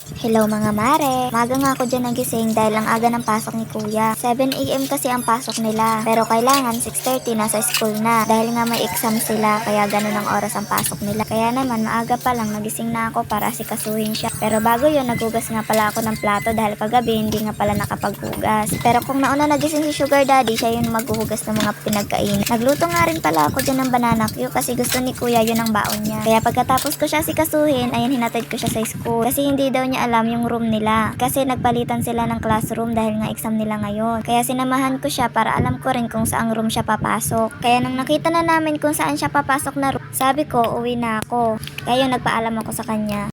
Hello mga mare. Maga nga ako dyan nagising dahil ang aga ng pasok ni kuya. 7 a.m. kasi ang pasok nila. Pero kailangan 6:30 nasa school na. Dahil nga may exam sila kaya ganun ang oras ang pasok nila. Kaya naman maaga pa lang nagising na ako para asikasuhin siya. Pero bago yun naghugas nga pala ako ng plato dahil kagabi hindi nga pala nakapaghugas. Pero kung nauna nagising si Sugar Daddy, siya yung maghuhugas ng mga pinagkain. Nagluto nga rin pala ako dyan ng banana cue kasi gusto ni kuya yun ang baon niya. Kaya pagkatapos ko siya asikasuhin, ayun hinatid ko siya sa school. Kasi hindi daw niya alam yung room nila. Kasi nagpalitan sila ng classroom dahil nga exam nila ngayon. Kaya sinamahan ko siya para alam ko rin kung saang room siya papasok. Kaya nang nakita na namin kung saan siya papasok na room, sabi ko uwi na ako. Kaya nagpaalam ako sa kanya.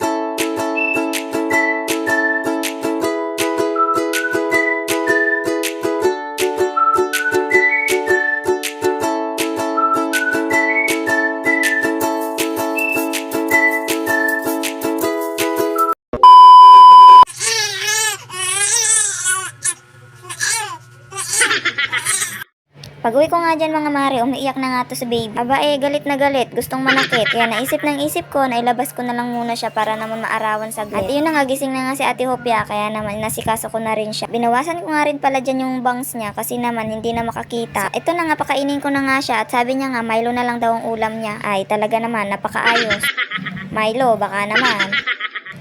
Pag-uwi ko nga dyan mga mare, umiiyak na nga to si baby. Aba galit na galit, gustong manakit. Kaya naisip ng isip ko na ilabas ko na lang muna siya para naman maarawan saglit. At yun na nga, gising na nga si Ate Hopia, kaya naman nasikaso ko na rin siya. Binawasan ko nga rin pala dyan yung bangs niya kasi naman hindi na makakita. So, ito na nga, pakainin ko na nga siya at sabi niya nga Milo na lang daw ang ulam niya. Ay talaga naman, napakaayos. Milo, baka naman.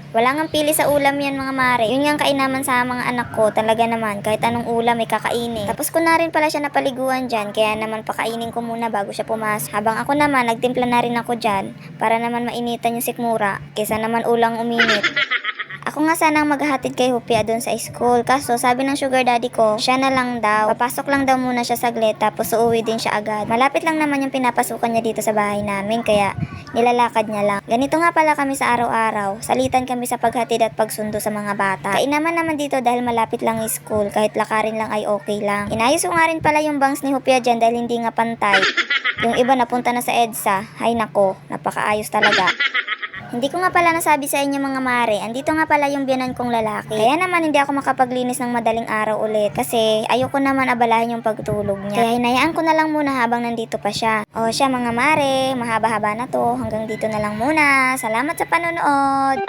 Wala ngang pili sa ulam yan mga mare. Yun nga ang kainaman sa mga anak ko. Talaga naman, kahit anong ulam ay kakainin. Tapos ko na rin pala siya napaliguan dyan. Kaya naman pakainin ko muna bago siya pumasok. Habang ako naman, nagtimpla na rin ako dyan. Para naman mainitan yung sikmura. Kesa naman ulang uminit. Ako nga sanang maghahatid kay Hopia doon sa school. Kaso sabi ng sugar daddy ko, siya na lang daw. Papasok lang daw muna siya saglit tapos uuwi din siya agad. Malapit lang naman yung pinapasukan niya dito sa bahay namin kaya nilalakad niya lang. Ganito nga pala kami sa araw-araw. Salitan kami sa paghatid at pagsundo sa mga bata. Kainaman naman dito dahil malapit lang yung school. Kahit lakarin lang ay okay lang. Inayos ko nga rin pala yung bangs ni Hopia dyan dahil hindi nga pantay. Yung iba napunta na sa EDSA. Hay nako, napakaayos talaga. Hindi ko nga pala nasabi sa inyo mga mare, andito nga pala yung biyanan kong lalaki. Kaya naman hindi ako makapaglinis ng madaling araw ulit kasi ayoko naman abalahin yung pagtulog niya. Kaya hinayaan ko na lang muna habang nandito pa siya. O siya mga mare, mahaba-haba na to. Hanggang dito na lang muna. Salamat sa panonood!